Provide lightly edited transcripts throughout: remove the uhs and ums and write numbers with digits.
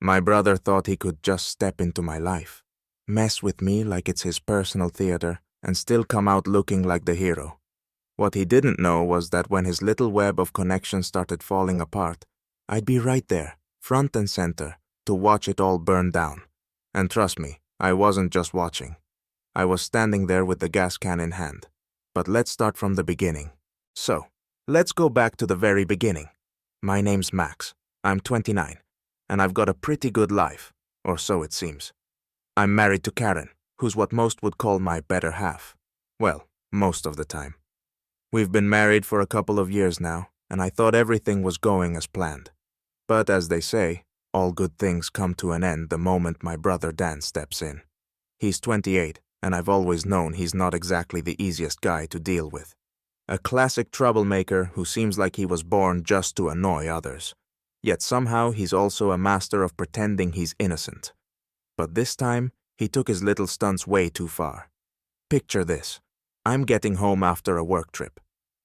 My brother thought he could just step into my life, mess with me like it's his personal theater, and still come out looking like the hero. What he didn't know was that when his little web of connections started falling apart, I'd be right there, front and center, to watch it all burn down. And trust me, I wasn't just watching. I was standing there with the gas can in hand. But let's start from the beginning. So, let's go back to the very beginning. My name's Max. I'm 29, and I've got a pretty good life, or so it seems. I'm married to Karen, who's what most would call my better half. Well, most of the time. We've been married for a couple of years now, and I thought everything was going as planned. But as they say, all good things come to an end the moment my brother Dan steps in. He's 28, and I've always known he's not exactly the easiest guy to deal with. A classic troublemaker who seems like he was born just to annoy others. Yet somehow he's also a master of pretending he's innocent. But this time, he took his little stunts way too far. Picture this. I'm getting home after a work trip.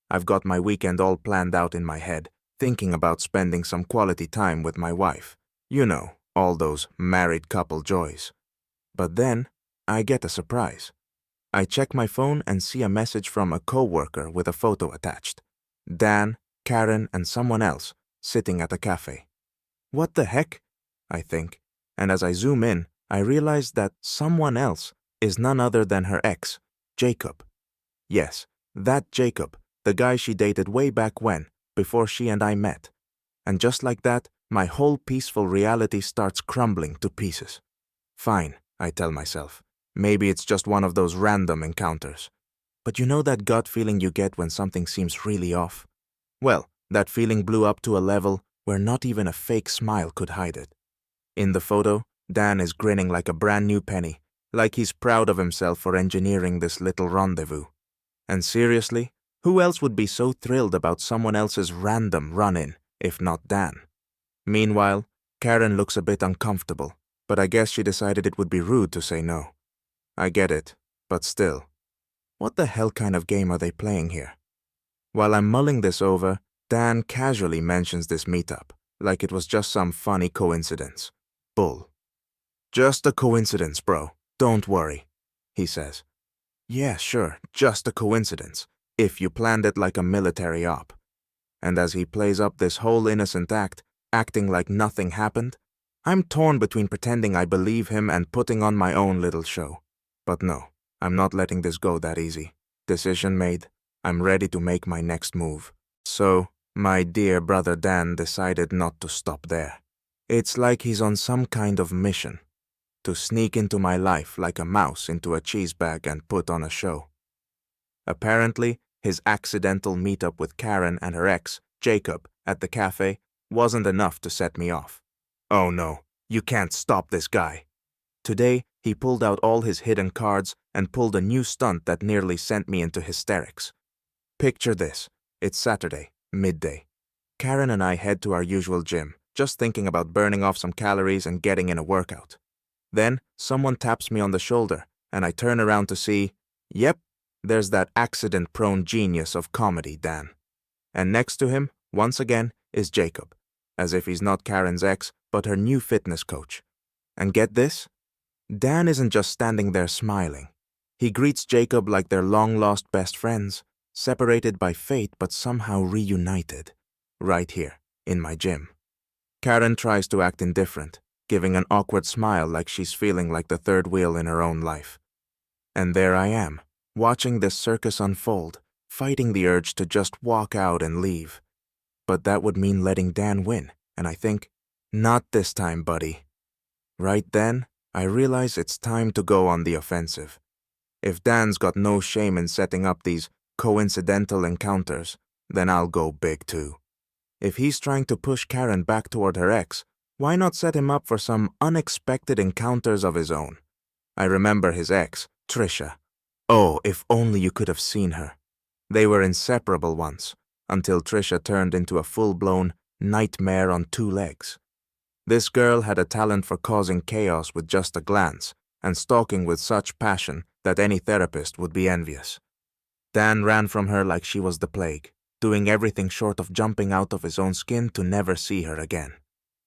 I've got my weekend all planned out in my head, thinking about spending some quality time with my wife. You know, all those married couple joys. But then, I get a surprise. I check my phone and see a message from a coworker with a photo attached. Dan, Karen, and someone else sitting at a cafe. What the heck? I think, and as I zoom in, I realize that someone else is none other than her ex, Jacob. Yes, that Jacob, the guy she dated way back when, before she and I met. And just like that, my whole peaceful reality starts crumbling to pieces. Fine, I tell myself. Maybe it's just one of those random encounters. But you know that gut feeling you get when something seems really off? Well, that feeling blew up to a level where not even a fake smile could hide it. In the photo, Dan is grinning like a brand new penny, like he's proud of himself for engineering this little rendezvous. And seriously, who else would be so thrilled about someone else's random run-in, if not Dan? Meanwhile, Karen looks a bit uncomfortable, but I guess she decided it would be rude to say no. I get it, but still. What the hell kind of game are they playing here? While I'm mulling this over, Dan casually mentions this meetup, like it was just some funny coincidence. Bull. Just a coincidence, bro. Don't worry, he says. Yeah, sure, just a coincidence, if you planned it like a military op. And as he plays up this whole innocent act, acting like nothing happened, I'm torn between pretending I believe him and putting on my own little show. But no, I'm not letting this go that easy. Decision made. I'm ready to make my next move. So, my dear brother Dan decided not to stop there. It's like he's on some kind of mission. To sneak into my life like a mouse into a cheese bag and put on a show. Apparently, his accidental meetup with Karen and her ex, Jacob, at the cafe wasn't enough to set me off. Oh no, you can't stop this guy. Today, he pulled out all his hidden cards and pulled a new stunt that nearly sent me into hysterics. Picture this. It's Saturday, midday. Karen and I head to our usual gym, just thinking about burning off some calories and getting in a workout. Then, someone taps me on the shoulder, and I turn around to see, yep, there's that accident-prone genius of comedy, Dan. And next to him, once again, is Jacob, as if he's not Karen's ex, but her new fitness coach. And get this? Dan isn't just standing there smiling. He greets Jacob like they're long-lost best friends, separated by fate but somehow reunited, right here, in my gym. Karen tries to act indifferent, giving an awkward smile like she's feeling like the third wheel in her own life. And there I am, watching this circus unfold, fighting the urge to just walk out and leave. But that would mean letting Dan win, and I think, not this time, buddy. Right then, I realize it's time to go on the offensive. If Dan's got no shame in setting up these coincidental encounters, then I'll go big too. If he's trying to push Karen back toward her ex, why not set him up for some unexpected encounters of his own? I remember his ex, Trisha. Oh, if only you could have seen her. They were inseparable once, until Trisha turned into a full-blown nightmare on two legs. This girl had a talent for causing chaos with just a glance, and stalking with such passion that any therapist would be envious. Dan ran from her like she was the plague, doing everything short of jumping out of his own skin to never see her again.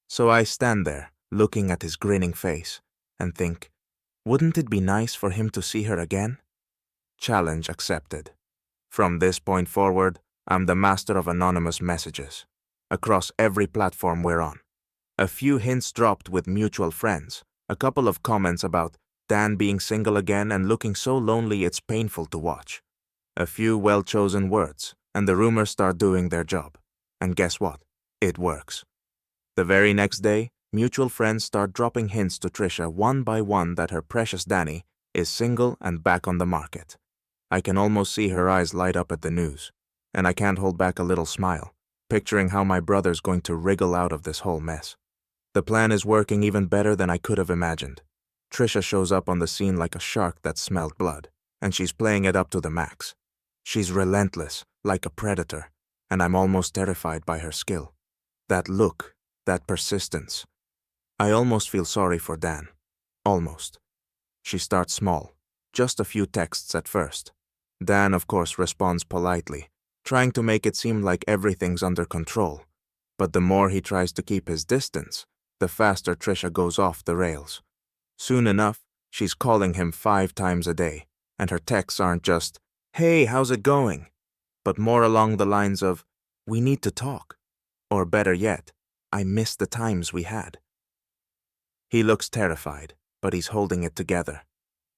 So I stand there, looking at his grinning face, and think, wouldn't it be nice for him to see her again? Challenge accepted. From this point forward, I'm the master of anonymous messages, across every platform we're on. A few hints dropped with mutual friends, a couple of comments about Dan being single again and looking so lonely it's painful to watch. A few well-chosen words, and the rumors start doing their job. And guess what? It works. The very next day, mutual friends start dropping hints to Trisha one by one that her precious Danny is single and back on the market. I can almost see her eyes light up at the news, and I can't hold back a little smile, picturing how my brother's going to wriggle out of this whole mess. The plan is working even better than I could have imagined. Trisha shows up on the scene like a shark that smelled blood, and she's playing it up to the max. She's relentless, like a predator, and I'm almost terrified by her skill. That look, that persistence. I almost feel sorry for Dan. Almost. She starts small, just a few texts at first. Dan, of course, responds politely, trying to make it seem like everything's under control. But the more he tries to keep his distance, the faster Trisha goes off the rails. Soon enough, she's calling him 5 times a day, and her texts aren't just, "Hey, how's it going?" but more along the lines of, "We need to talk." Or better yet, "I miss the times we had." He looks terrified, but he's holding it together,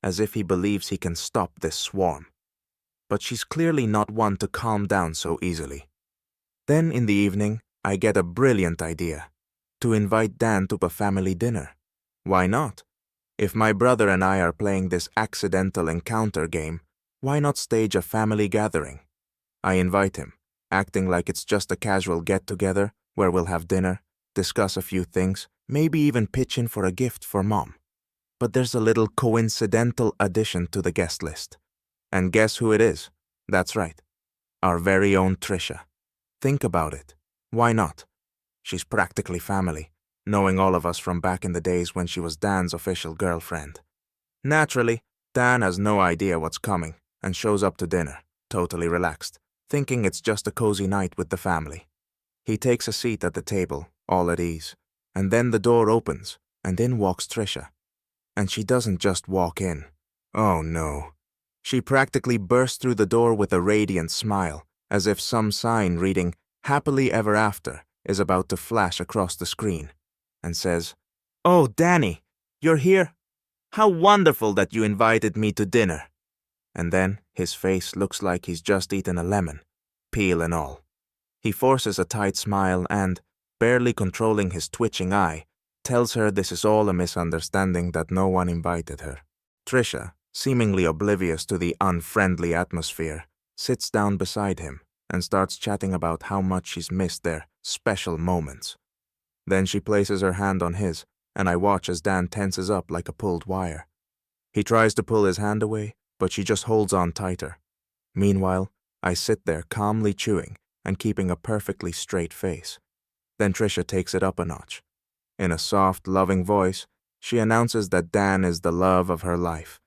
as if he believes he can stop this swarm. But she's clearly not one to calm down so easily. Then in the evening, I get a brilliant idea. To invite Dan to a family dinner. Why not? If my brother and I are playing this accidental encounter game, why not stage a family gathering? I invite him, acting like it's just a casual get-together where we'll have dinner, discuss a few things, maybe even pitch in for a gift for Mom. But there's a little coincidental addition to the guest list. And guess who it is? That's right. Our very own Trisha. Think about it. Why not? She's practically family, knowing all of us from back in the days when she was Dan's official girlfriend. Naturally, Dan has no idea what's coming and shows up to dinner, totally relaxed, thinking it's just a cozy night with the family. He takes a seat at the table, all at ease, and then the door opens, and in walks Trisha. And she doesn't just walk in. Oh no. She practically bursts through the door with a radiant smile, as if some sign reading "Happily Ever After" is about to flash across the screen, and says, "Oh, Danny, you're here? How wonderful that you invited me to dinner." And then his face looks like he's just eaten a lemon, peel and all. He forces a tight smile and, barely controlling his twitching eye, tells her this is all a misunderstanding, that no one invited her. Trisha, seemingly oblivious to the unfriendly atmosphere, sits down beside him and starts chatting about how much she's missed their special moments. Then she places her hand on his, and I watch as Dan tenses up like a pulled wire. He tries to pull his hand away, but she just holds on tighter. Meanwhile, I sit there calmly chewing and keeping a perfectly straight face. Then Trisha takes it up a notch. In a soft, loving voice, she announces that Dan is the love of her life.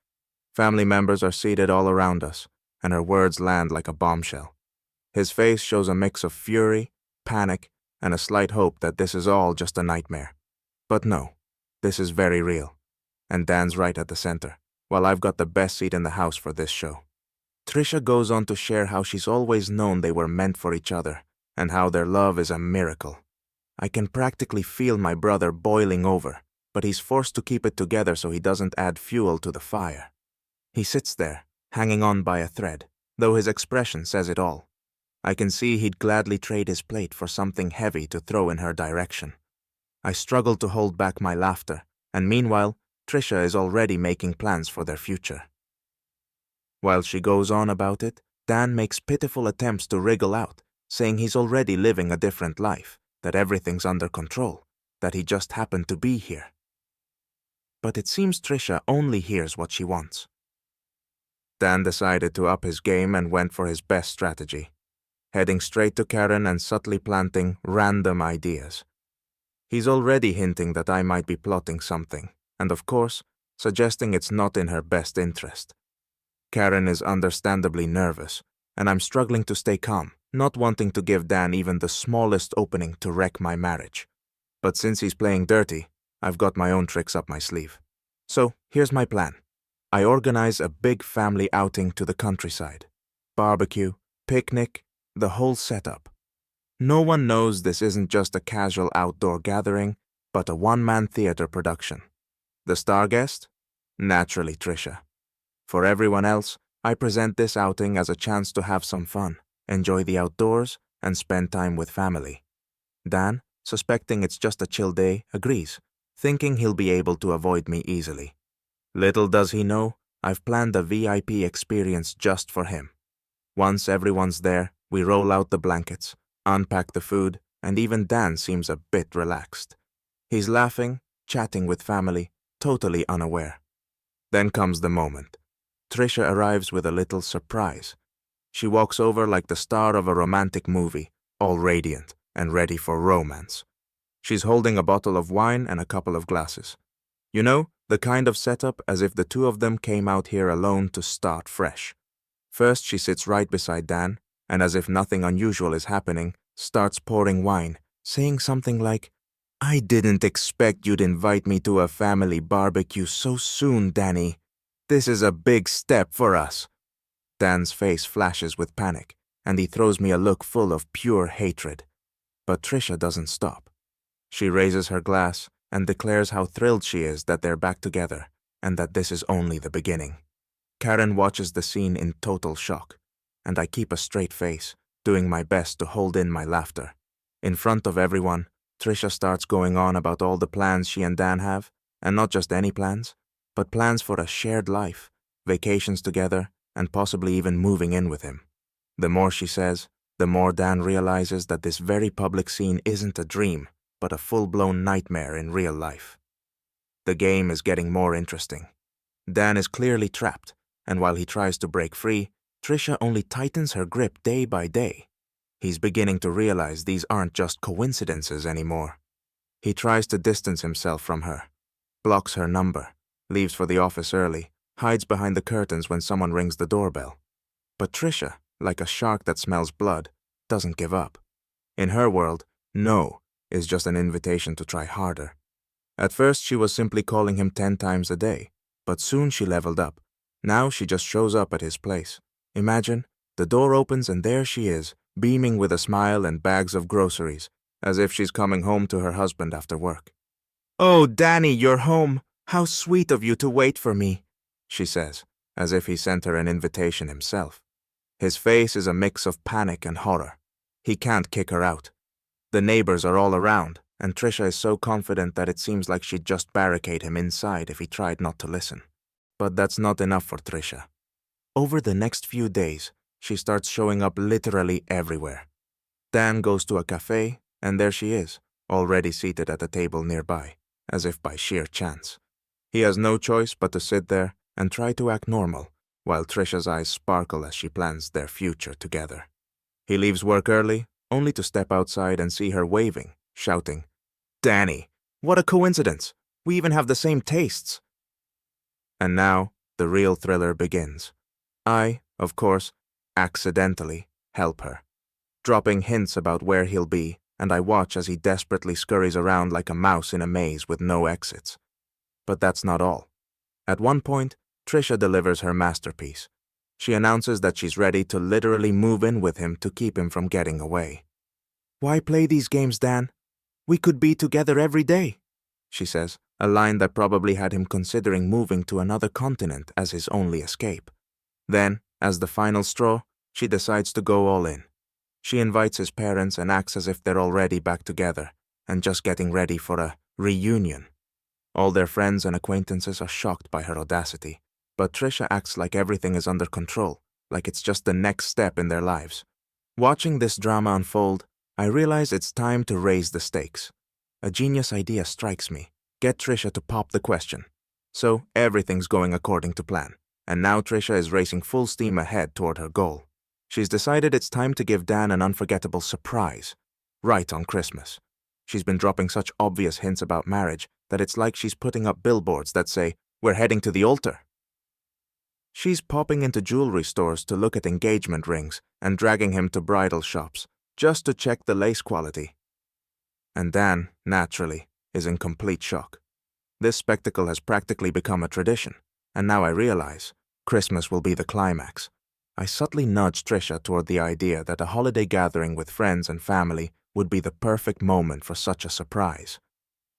Family members are seated all around us, and her words land like a bombshell. His face shows a mix of fury, panic, and a slight hope that this is all just a nightmare. But no, this is very real. And Dan's right at the center, while I've got the best seat in the house for this show. Trisha goes on to share how she's always known they were meant for each other, and how their love is a miracle. I can practically feel my brother boiling over, but he's forced to keep it together so he doesn't add fuel to the fire. He sits there, hanging on by a thread, though his expression says it all. I can see he'd gladly trade his plate for something heavy to throw in her direction. I struggle to hold back my laughter, and meanwhile, Trisha is already making plans for their future. While she goes on about it, Dan makes pitiful attempts to wriggle out, saying he's already living a different life, that everything's under control, that he just happened to be here. But it seems Trisha only hears what she wants. Dan decided to up his game and went for his best strategy, heading straight to Karen and subtly planting random ideas. He's already hinting that I might be plotting something, and of course, suggesting it's not in her best interest. Karen is understandably nervous, and I'm struggling to stay calm, not wanting to give Dan even the smallest opening to wreck my marriage. But since he's playing dirty, I've got my own tricks up my sleeve. So, here's my plan. I organize a big family outing to the countryside. Barbecue, picnic, the whole setup. No one knows this isn't just a casual outdoor gathering, but a one-man theater production. The star guest? Naturally Trisha. For everyone else, I present this outing as a chance to have some fun, enjoy the outdoors, and spend time with family. Dan, suspecting it's just a chill day, agrees, thinking he'll be able to avoid me easily. Little does he know, I've planned a VIP experience just for him. Once everyone's there, we roll out the blankets, unpack the food, and even Dan seems a bit relaxed. He's laughing, chatting with family, totally unaware. Then comes the moment. Trisha arrives with a little surprise. She walks over like the star of a romantic movie, all radiant and ready for romance. She's holding a bottle of wine and a couple of glasses. You know, the kind of setup as if the two of them came out here alone to start fresh. First, she sits right beside Dan, and as if nothing unusual is happening, starts pouring wine, saying something like, "I didn't expect you'd invite me to a family barbecue so soon, Danny. This is a big step for us." Dan's face flashes with panic, and he throws me a look full of pure hatred. But Trisha doesn't stop. She raises her glass and declares how thrilled she is that they're back together, and that this is only the beginning. Karen watches the scene in total shock, and I keep a straight face, doing my best to hold in my laughter. In front of everyone, Trisha starts going on about all the plans she and Dan have, and not just any plans, but plans for a shared life, vacations together, and possibly even moving in with him. The more she says, the more Dan realizes that this very public scene isn't a dream, but a full-blown nightmare in real life. The game is getting more interesting. Dan is clearly trapped, and while he tries to break free, Trisha only tightens her grip day by day. He's beginning to realize these aren't just coincidences anymore. He tries to distance himself from her, blocks her number, leaves for the office early, hides behind the curtains when someone rings the doorbell. But Trisha, like a shark that smells blood, doesn't give up. In her world, no is just an invitation to try harder. At first, she was simply calling him 10 times a day, but soon she leveled up. Now she just shows up at his place. Imagine, the door opens and there she is, beaming with a smile and bags of groceries, as if she's coming home to her husband after work. "Oh, Danny, you're home. How sweet of you to wait for me," she says, as if he sent her an invitation himself. His face is a mix of panic and horror. He can't kick her out. The neighbors are all around, and Trisha is so confident that it seems like she'd just barricade him inside if he tried not to listen. But that's not enough for Trisha. Over the next few days, she starts showing up literally everywhere. Dan goes to a cafe, and there she is, already seated at a table nearby, as if by sheer chance. He has no choice but to sit there and try to act normal, while Trisha's eyes sparkle as she plans their future together. He leaves work early, only to step outside and see her waving, shouting, "Danny, what a coincidence! We even have the same tastes!" And now, the real thriller begins. I, of course, accidentally help her, dropping hints about where he'll be, and I watch as he desperately scurries around like a mouse in a maze with no exits. But that's not all. At one point, Trisha delivers her masterpiece. She announces that she's ready to literally move in with him to keep him from getting away. "Why play these games, Dan? We could be together every day," she says, a line that probably had him considering moving to another continent as his only escape. Then, as the final straw, she decides to go all in. She invites his parents and acts as if they're already back together and just getting ready for a reunion. All their friends and acquaintances are shocked by her audacity, but Trisha acts like everything is under control, like it's just the next step in their lives. Watching this drama unfold, I realize it's time to raise the stakes. A genius idea strikes me. Get Trisha to pop the question. So everything's going according to plan, and now Trisha is racing full steam ahead toward her goal. She's decided it's time to give Dan an unforgettable surprise, right on Christmas. She's been dropping such obvious hints about marriage that it's like she's putting up billboards that say, "We're heading to the altar." She's popping into jewelry stores to look at engagement rings and dragging him to bridal shops just to check the lace quality. And Dan, naturally, is in complete shock. This spectacle has practically become a tradition, and now I realize Christmas will be the climax. I subtly nudged Trisha toward the idea that a holiday gathering with friends and family would be the perfect moment for such a surprise.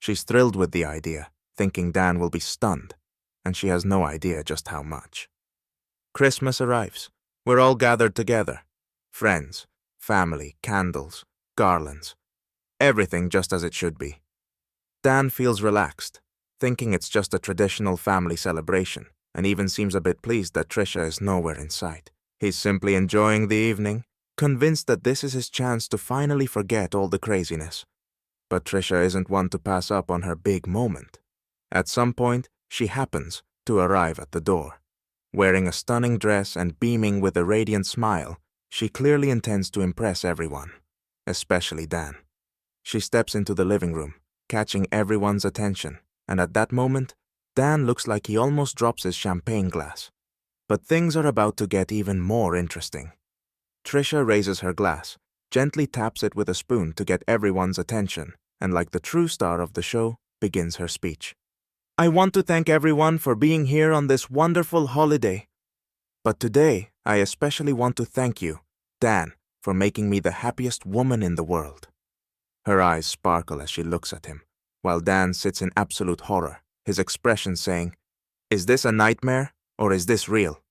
She's thrilled with the idea, thinking Dan will be stunned, and she has no idea just how much. Christmas arrives. We're all gathered together. Friends, family, candles, garlands. Everything just as it should be. Dan feels relaxed, thinking it's just a traditional family celebration, and even seems a bit pleased that Trisha is nowhere in sight. He's simply enjoying the evening, convinced that this is his chance to finally forget all the craziness. But Trisha isn't one to pass up on her big moment. At some point, she happens to arrive at the door. Wearing a stunning dress and beaming with a radiant smile, she clearly intends to impress everyone, especially Dan. She steps into the living room, catching everyone's attention, and at that moment, Dan looks like he almost drops his champagne glass. But things are about to get even more interesting. Trisha raises her glass, gently taps it with a spoon to get everyone's attention, and like the true star of the show, begins her speech. I want to thank everyone for being here on this wonderful holiday. But today, I especially want to thank you, Dan, for making me the happiest woman in the world. Her eyes sparkle as she looks at him, while Dan sits in absolute horror, his expression saying, Is this a nightmare, or is this real?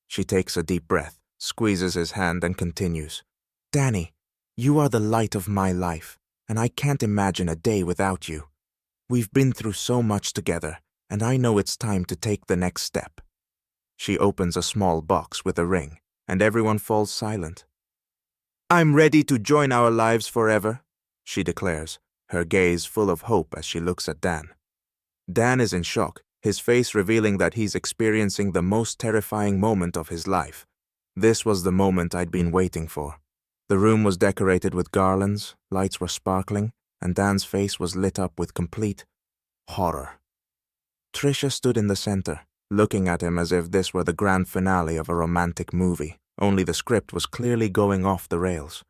She takes a deep breath, squeezes his hand, and continues, Danny, you are the light of my life, and I can't imagine a day without you. We've been through so much together, and I know it's time to take the next step. She opens a small box with a ring, and everyone falls silent. I'm ready to join our lives forever, she declares, her gaze full of hope as she looks at Dan. Dan is in shock, his face revealing that he's experiencing the most terrifying moment of his life. This was the moment I'd been waiting for. The room was decorated with garlands, lights were sparkling, and Dan's face was lit up with complete horror. Trisha stood in the center, looking at him as if this were the grand finale of a romantic movie, only the script was clearly going off the rails.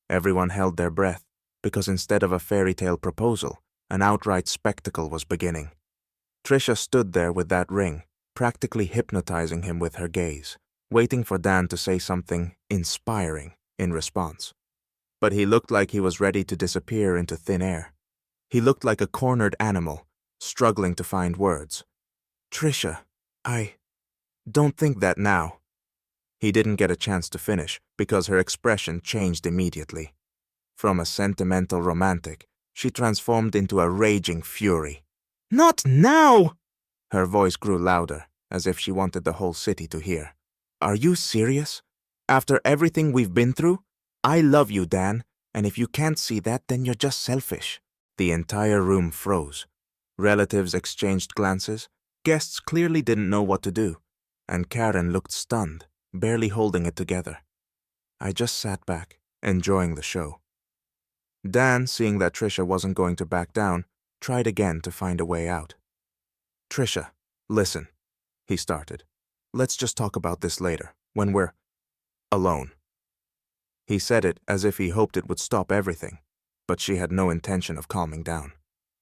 Everyone held their breath, because instead of a fairy tale proposal, an outright spectacle was beginning. Trisha stood there with that ring, practically hypnotizing him with her gaze, waiting for Dan to say something inspiring in response. But he looked like he was ready to disappear into thin air. He looked like a cornered animal, struggling to find words. Trisha, I don't think that now. He didn't get a chance to finish because her expression changed immediately. From a sentimental romantic, she transformed into a raging fury. Not now! Her voice grew louder, as if she wanted the whole city to hear. Are you serious? After everything we've been through? I love you, Dan, and if you can't see that, then you're just selfish. The entire room froze. Relatives exchanged glances. Guests clearly didn't know what to do, and Karen looked stunned, barely holding it together. I just sat back, enjoying the show. Dan, seeing that Trisha wasn't going to back down, tried again to find a way out. Trisha, listen, he started. Let's just talk about this later, when we're alone. He said it as if he hoped it would stop everything, but she had no intention of calming down.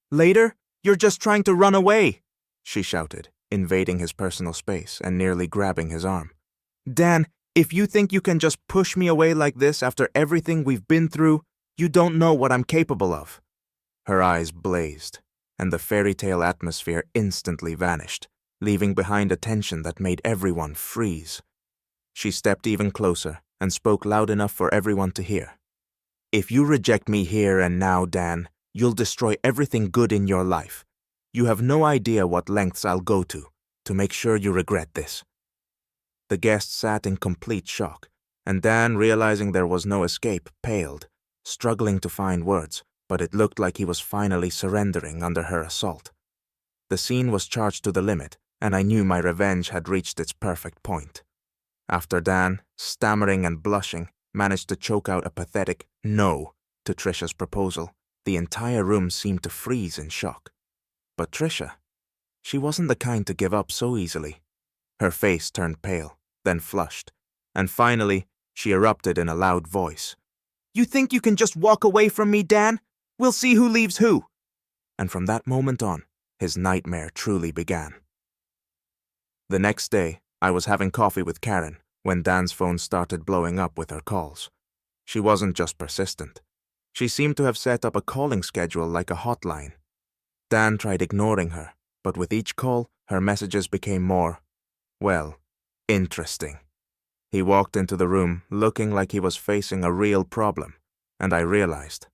Later? You're just trying to run away, she shouted, invading his personal space and nearly grabbing his arm. Dan, if you think you can just push me away like this after everything we've been through, you don't know what I'm capable of. Her eyes blazed, and the fairy tale atmosphere instantly vanished, leaving behind a tension that made everyone freeze. She stepped even closer and spoke loud enough for everyone to hear. If you reject me here and now, Dan, you'll destroy everything good in your life. You have no idea what lengths I'll go to make sure you regret this. The guests sat in complete shock, and Dan, realizing there was no escape, paled, struggling to find words, but it looked like he was finally surrendering under her assault. The scene was charged to the limit, and I knew my revenge had reached its perfect point. After Dan, stammering and blushing, managed to choke out a pathetic no to Trisha's proposal, the entire room seemed to freeze in shock. But Trisha, she wasn't the kind to give up so easily. Her face turned pale, then flushed, and finally, she erupted in a loud voice. You think you can just walk away from me, Dan? We'll see who leaves who. And from that moment on, his nightmare truly began. The next day, I was having coffee with Karen when Dan's phone started blowing up with her calls. She wasn't just persistent. She seemed to have set up a calling schedule like a hotline. Dan tried ignoring her, but with each call, her messages became more, well, interesting. He walked into the room looking like he was facing a real problem, and I realized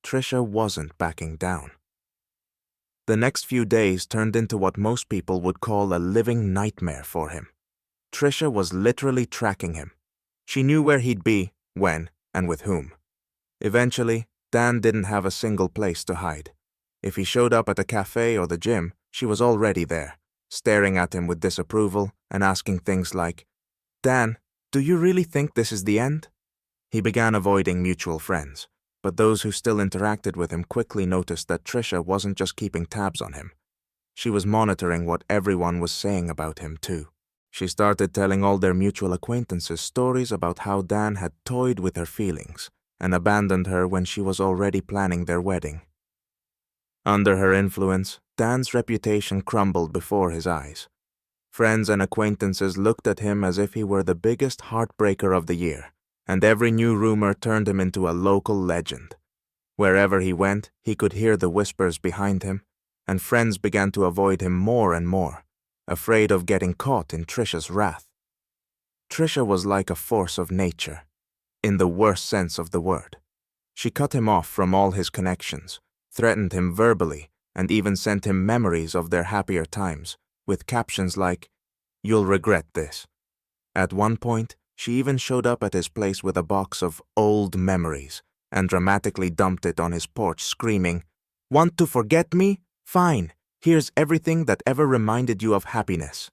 Trisha wasn't backing down. The next few days turned into what most people would call a living nightmare for him. Trisha was literally tracking him. She knew where he'd be, when, and with whom. Eventually, Dan didn't have a single place to hide. If he showed up at a cafe or the gym, she was already there, staring at him with disapproval and asking things like, "Dan, do you really think this is the end?" He began avoiding mutual friends, but those who still interacted with him quickly noticed that Trisha wasn't just keeping tabs on him. She was monitoring what everyone was saying about him too. She started telling all their mutual acquaintances stories about how Dan had toyed with her feelings and abandoned her when she was already planning their wedding. Under her influence, Dan's reputation crumbled before his eyes. Friends and acquaintances looked at him as if he were the biggest heartbreaker of the year, and every new rumor turned him into a local legend. Wherever he went, he could hear the whispers behind him, and friends began to avoid him more and more, afraid of getting caught in Trisha's wrath. Trisha was like a force of nature, in the worst sense of the word. She cut him off from all his connections, threatened him verbally, and even sent him memories of their happier times, with captions like, "You'll regret this." At one point, she even showed up at his place with a box of old memories and dramatically dumped it on his porch, screaming, "Want to forget me? Fine, here's everything that ever reminded you of happiness."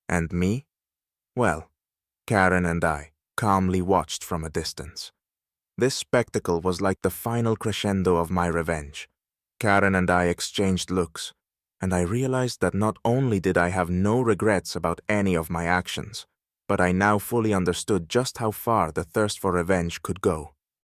And me? Well, Karen and I calmly watched from a distance. This spectacle was like the final crescendo of my revenge. Karen and I exchanged looks, and I realized that not only did I have no regrets about any of my actions, but I now fully understood just how far the thirst for revenge could go.